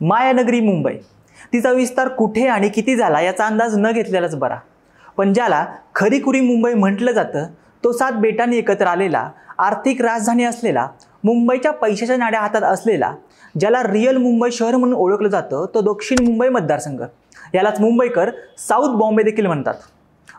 मायानगरी मुंबई, तिचा विस्तार कुठे आणि किती झाला याचा अंदाज न घेतलेलाच बरा. पण ज्याला खरीखुरी मुंबई म्हटलं जातं तो 7 बेटांनी एकत्र आलेला, आर्थिक राजधानी असलेला, मुंबईच्या पैशाच्या नाड्या हातात असलेला, ज्याला रिअल मुंबई शहर म्हणून ओळखलं जातं तो दक्षिण मुंबई मतदारसंघ. यालाच मुंबईकर साऊथ बॉम्बे देखील म्हणतात.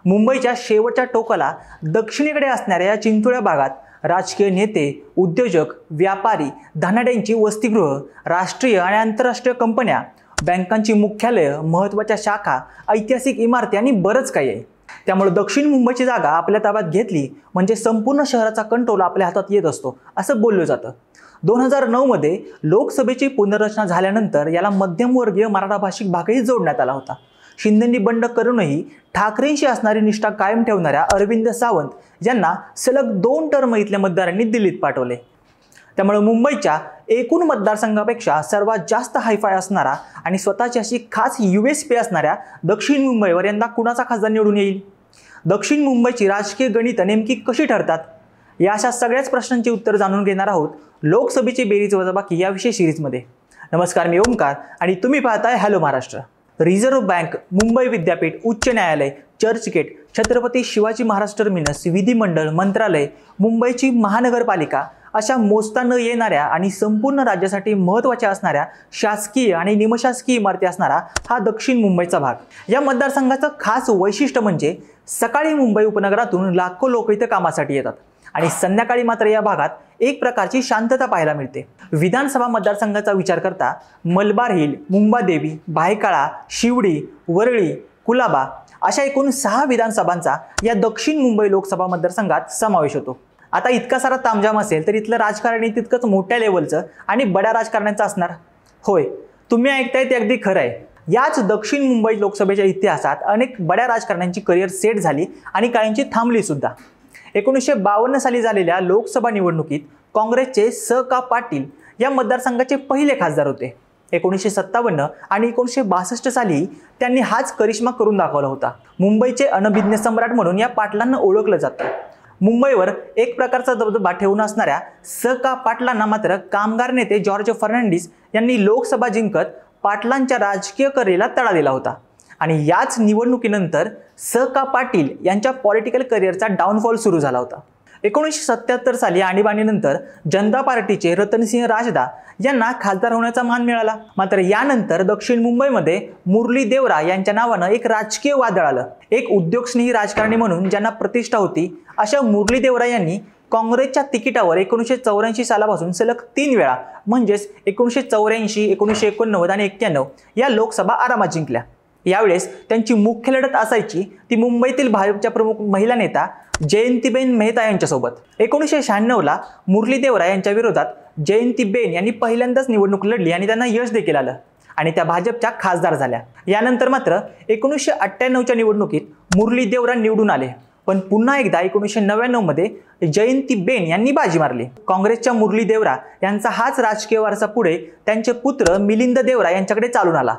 मुंबईच्या शेवटच्या टोकाला दक्षिणेकडे असणाऱ्या या चिंचोळ्या भागात राजकीय नेते, उद्योजक, व्यापारी, धनाढ्यांची वसतिगृह, राष्ट्रीय आणि आंतरराष्ट्रीय कंपन्या, बँकांची मुख्यालय, महत्त्वाच्या शाखा, ऐतिहासिक इमारती आणि बरंच काही आहे. त्यामुळे दक्षिण मुंबईची जागा आपल्या ताब्यात घेतली म्हणजे संपूर्ण शहराचा कंट्रोल आपल्या हातात येत असतो असं बोललं जातं. 2009 मध्ये लोकसभेची पुनर्रचना झाल्यानंतर याला मध्यमवर्गीय मराठा भाषिक भागही जोडण्यात आला होता. शिंदेंनी बंड करूनही ठाकरेंशी असणारी निष्ठा कायम ठेवणाऱ्या अरविंद सावंत यांना सलग 2 टर्म इथल्या मतदारांनी दिल्लीत पाठवले. त्यामुळे मुंबईच्या एकूण मतदारसंघापेक्षा सर्वात जास्त हायफाय असणारा आणि स्वतःची अशी खास USP असणाऱ्या दक्षिण मुंबईवर यंदा कुणाचा खासदार निवडून येईल? दक्षिण मुंबईची राजकीय गणितं नेमकी कशी ठरतात? या अशा सगळ्याच प्रश्नांची उत्तर जाणून घेणार आहोत लोकसभेची बेरीज वजाबाकी या विशेष सिरीजमध्ये. नमस्कार, मी ओमकार आणि तुम्ही पाहताय hello Maharashtra. Reserve bank, Mumbai विद्यापीठ, उच्च न्यायालय, चर्चगेट, छत्रपती शिवाजी महाराज टर्मिनस, विधिमंडळ, मंत्रालय, मुंबईची महानगरपालिका अशा मोजता न येणाऱ्या आणि संपूर्ण राज्यासाठी महत्त्वाच्या असणाऱ्या शासकीय आणि निमशासकीय इमारती असणारा हा दक्षिण मुंबईचा भाग. या मतदारसंघाचं खास वैशिष्ट्य म्हणजे सकाळी मुंबई उपनगरातून लाखो लोक इथं कामासाठी येतात आणि संध्याकाळी मात्र या भागात एक प्रकारची शांतता पाहायला मिळते. विधानसभा मतदारसंघाचा विचार करता मलबार हिल, मुंबादेवी, भायखळा, शिवडी, वरळी, कुलाबा अशा एकूण 6 विधानसभांचा या दक्षिण मुंबई लोकसभा मतदारसंघात समावेश होतो. आता इतका सारा तामजाम असेल तर इथलं राजकारणी तितकंच मोठ्या लेवलचं आणि बड्या राजकारण्यांचं असणार. होय, तुम्ही ऐकताय ते अगदी खरं आहे. याच दक्षिण मुंबई लोकसभेच्या इतिहासात अनेक बड्या राजकारण्यांची करिअर सेट झाली आणि काहींची थांबली सुद्धा. 1952 साली झालेल्या लोकसभा निवडणुकीत काँग्रेसचे स. का. पाटील या मतदारसंघाचे पहिले खासदार होते. 1957 आणि 1962 साली त्यांनी हाच करिश्मा करून दाखवला होता. मुंबईचे अनभिज्ञ सम्राट म्हणून या पाटलांना ओळखलं जातं. मुंबईवर एक प्रकारचा दबदबा ठेवून असणाऱ्या स. का. पाटलांना मात्र कामगार नेते जॉर्ज फर्नांडिस यांनी लोकसभा जिंकत पाटलांच्या राजकीय करिअरला तडा दिला होता. आणि याच निवडणुकीनंतर स. का. पाटील यांच्या पॉलिटिकल करिअरचा डाऊनफॉल सुरू झाला होता. 1977 साली आणीबाणीनंतर जनता पार्टीचे रतनसिंह राजदा यांना खासदार होण्याचा मान मिळाला. मात्र यानंतर दक्षिण मुंबईमध्ये मुरली देवरा यांच्या नावानं एक राजकीय वादळ आलं. एक उद्योगस्नेही राजकारणी म्हणून ज्यांना प्रतिष्ठा होती अशा मुरली देवरा यांनी काँग्रेसच्या तिकिटावर 1984 सालापासून सलग 3 वेळा म्हणजेच 1984, 1989 आणि 1991 या लोकसभा आरामात जिंकल्या. यावेळेस त्यांची मुख्य लढत असायची ती मुंबईतील भाजपच्या प्रमुख महिला नेता जयंतीबेन मेहता यांच्यासोबत. 1996ला मुरली देवरा यांच्या विरोधात जयंतीबेन यांनी पहिल्यांदाच निवडणूक लढली आणि त्यांना यश देखील आलं आणि त्या भाजपच्या खासदार झाल्या. यानंतर मात्र 1998च्या निवडणुकीत मुरली देवरा निवडून आले. पण पुन्हा एकदा 1999 मध्ये जयंतीबेन यांनी बाजी मारली. काँग्रेसच्या मुरली देवरा यांचा हाच राजकीय वारसा पुढे त्यांचे पुत्र मिलिंद देवरा यांच्याकडे चालून आला.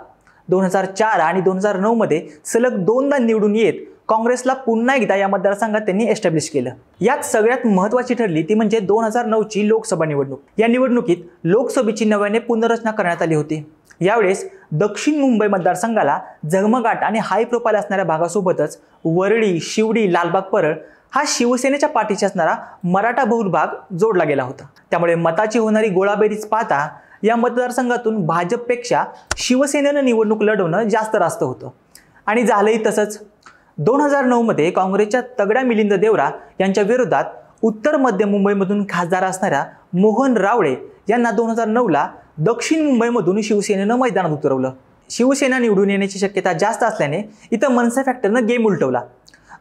2004 आणि 2009 मध्ये सलग 2दा निवडून येत काँग्रेसला पुन्हा एकदा या मतदारसंघात त्यांनी एस्टॅब्लिश केलं. यात सगळ्यात महत्त्वाची ठरली ती म्हणजे 2009ची लोकसभा निवडणूक. या निवडणुकीत लोकसभेची नव्याने पुनर्रचना करण्यात आली होती. यावेळेस दक्षिण मुंबई मतदारसंघाला झगमगाट आणि हाय प्रोफाईल असणाऱ्या भागासोबतच वरळी, शिवडी, लालबाग परळ हा शिवसेनेच्या पाठीशी असणारा मराठा बहुल भाग जोडला गेला होता. त्यामुळे मताची होणारी गोळाबेरीज पाहता या मतदारसंघातून भाजपपेक्षा शिवसेनेनं निवडणूक लढवणं जास्त रास्त होतं आणि झालंही तसंच. 2009 मध्ये काँग्रेसच्या तगड्या मिलिंद देवरा यांच्या विरोधात उत्तर मध्य मुंबईमधून खासदार असणाऱ्या मोहन रावळे यांना 2009ला दक्षिण मुंबईमधून शिवसेनेनं मैदानात उतरवलं. शिवसेना निवडून येण्याची शक्यता जास्त असल्याने इथं मनसे फॅक्टरनं गेम उलटवला.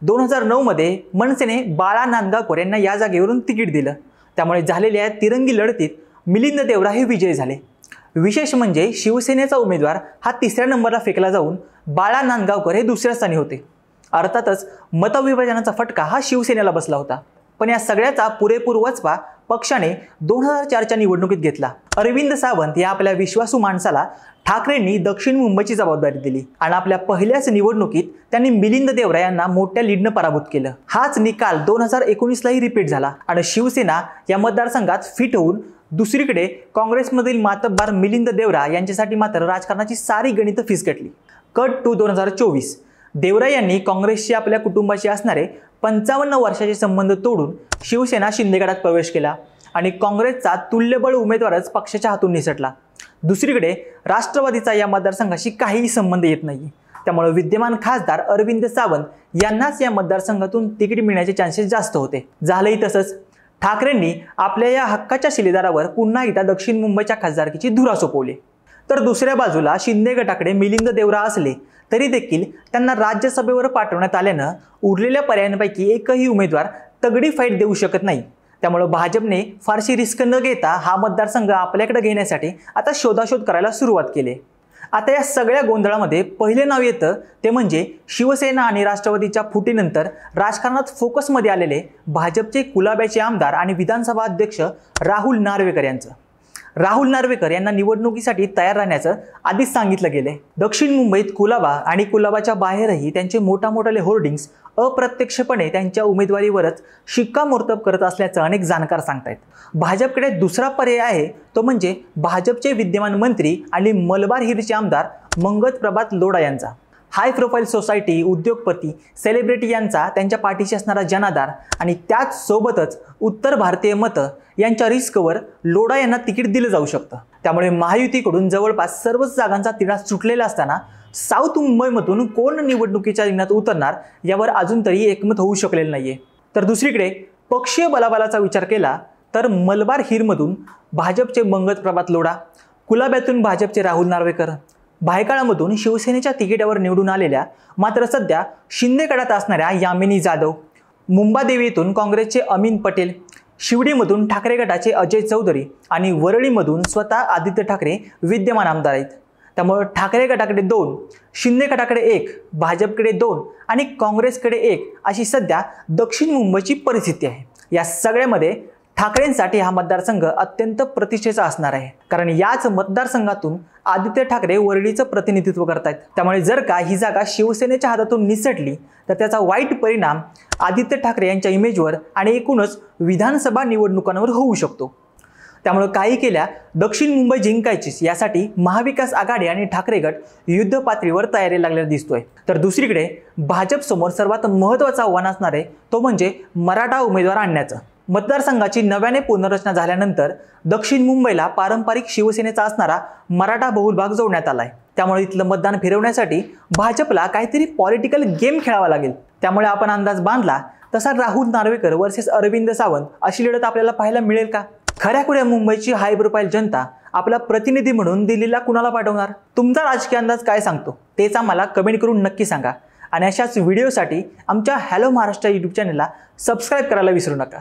2009 मध्ये मनसेने बाळा नांदगावकर यांना या जागेवरून तिकीट दिलं. त्यामुळे झालेल्या तिरंगी लढतीत मिलिंद देवरा हे विजयी झाले. विशेष म्हणजे शिवसेनेचा उमेदवार हा 3ऱ्या नंबरला फेकला जाऊन बाळा नांदगावकर हे 2ऱ्या स्थानी होते. अर्थातच मतविभाजनाचा फटका हा शिवसेनेला बसला होता. पण या सगळ्याचा पुरेपूर वचपा पक्षाने 2004च्या निवडणुकीत घेतला. अरविंद सावंत या आपल्या विश्वासू माणसाला ठाकरेंनी दक्षिण मुंबईची जबाबदारी दिली आणि आपल्या पहिल्याच निवडणुकीत त्यांनी मिलिंद देवरा यांना मोठ्या लीडनं पराभूत केलं. हाच निकाल 2019लाही रिपीट झाला आणि शिवसेना या मतदारसंघात फिट होऊन दुसरीकडे काँग्रेसमधील मातब्बार मिलिंद देवरा यांच्यासाठी मात्र राजकारणाची सारी गणितं फिसकटली। Cut to 2024। देवरा यांनी काँग्रेसशी आपल्या कुटुंबाशी असणारे 55 वर्षाचे संबंध तोडून शिवसेना शिंदे गटात प्रवेश केला आणि काँग्रेसचा तुल्यबळ उमेदवारच पक्षाच्या हातून निसटला। दुसरीकडे राष्ट्रवादीचा या मतदारसंघाशी काहीही संबंध येत नाही, त्यामुळे विद्यमान खासदार अरविंद सावंत यांनाच या मतदारसंघातून तिकीट मिळण्याचे चान्सेस जास्त होते। झालंही तसंच। ठाकरेंनी आपल्या या हक्काच्या शिलेदारावर पुन्हा एकदा दक्षिण मुंबईच्या खासदारकीची धुरा सोपवली। तर दुसऱ्या बाजूला शिंदे गटाकडे मिलिंद देवरा असले तरी देखील त्यांना राज्यसभेवर पाठवण्यात आल्यानं उरलेल्या पर्यायांपैकी एकही उमेदवार तगडी फाईट देऊ शकत नाही। त्यामुळे भाजपने फारशी रिस्क न घेता हा मतदारसंघ आपल्याकडे घेण्यासाठी आता शोधाशोध करायला सुरुवात केली। आता या सगळ्या गोंधळामध्ये पहिले नाव येतं ते म्हणजे शिवसेना आणि राष्ट्रवादीच्या फुटीनंतर राजकारणात फोकसमध्ये आलेले भाजपचे कुलाब्याचे आमदार आणि विधानसभा अध्यक्ष राहुल नार्वेकर यांचं। राहुल नार्वेकर यांना निवडणुकीसाठी तयार राहण्याचं आधीच सांगितलं गेले। दक्षिण मुंबईत कुलाबा आणि कुलाबाच्या बाहेरही त्यांचे मोठमोठाले होर्डिंग्स अप्रत्यक्षपणे त्यांच्या उमेदवारीवरच शिक्कामोर्तब करत असल्याचं अनेक जाणकार सांगतायत। भाजपकडे दुसरा पर्याय आहे तो म्हणजे भाजपचे विद्यमान मंत्री आणि मलबार हिलचे आमदार मंगत प्रभात लोढा यांचा। हाय प्रोफाईल सोसायटी, उद्योगपती, सेलिब्रिटी यांचा त्यांच्या पाठीशी असणारा जनाधार आणि त्याच सोबतच उत्तर भारतीय मतं यांच्या रिस्कवर लोढा यांना तिकीट दिलं जाऊ शकतं। त्यामुळे महायुतीकडून जवळपास सर्वच जागांचा तिढा सुटलेला असताना साऊथ मुंबईमधून कोण निवडणुकीच्या रिंगणात उतरणार यावर अजून तरी एकमत होऊ शकलेलं नाहीये। तर दुसरीकडे पक्षीय बलाबलाचा विचार केला तर मलबार हिरमधून भाजपचे मंगत प्रभात लोढा, कुलाब्यातून भाजपचे राहुल नार्वेकर, भायखळामधून शिवसेनेच्या तिकिटावर निवडून आलेल्या मात्र सध्या शिंदे गटात असणाऱ्या यामिनी जाधव, मुंबादेवीतून काँग्रेसचे अमीन पटेल, शिवडीमधून ठाकरे गटाचे अजय चौधरी आणि वरळीमधून स्वतः आदित्य ठाकरे विद्यमान आमदार आहेत। त्यामुळे ठाकरे गटाकडे 2, शिंदे गटाकडे 1, भाजपकडे 2 आणि काँग्रेसकडे 1 अशी सध्या दक्षिण मुंबईची परिस्थिती आहे। या सगळ्यामध्ये ठाकरेंसाठी हा मतदारसंघ अत्यंत प्रतिष्ठेचा असणार आहे, कारण याच मतदारसंघातून आदित्य ठाकरे वरळीचं प्रतिनिधित्व करतायत। त्यामुळे जर का ही जागा शिवसेनेच्या हातातून निसटली तर त्याचा वाईट परिणाम आदित्य ठाकरे यांच्या इमेजवर आणि एकूणच विधानसभा निवडणुकांवर होऊ शकतो। त्यामुळे काही केल्या दक्षिण मुंबई जिंकायचीच यासाठी महाविकास आघाडी आणि ठाकरे गट युद्ध पातळीवर तयारी लागलेला दिसतोय। तर दुसरीकडे भाजप समोर सर्वात महत्त्वाचं आव्हान असणार आहे तो म्हणजे मराठा उमेदवार आणण्याचं। मतदारसंघाची नव्याने पुनर्रचना झाल्यानंतर दक्षिण मुंबईला पारंपरिक शिवसेनेचा असणारा मराठा बहुल भाग जोडण्यात आलाय। त्यामुळे इथलं मतदान फिरवण्यासाठी भाजपला काहीतरी पॉलिटिकल गेम खेळावा लागेल। त्यामुळे आपण अंदाज बांधला तसा राहुल नार्वेकर वर्सेस अरविंद सावंत अशी लढत आपल्याला पाहायला मिळेल का? खऱ्याखुऱ्या मुंबईची हाय प्रोफाईल जनता आपला प्रतिनिधी म्हणून दिल्लीला कुणाला पाठवणार? तुमचा राजकीय अंदाज काय सांगतो तेच आम्हाला कमेंट करून नक्की सांगा आणि अशाच व्हिडिओसाठी आमच्या हॅलो महाराष्ट्र यूट्यूब चॅनलला सबस्क्राईब करायला विसरू नका।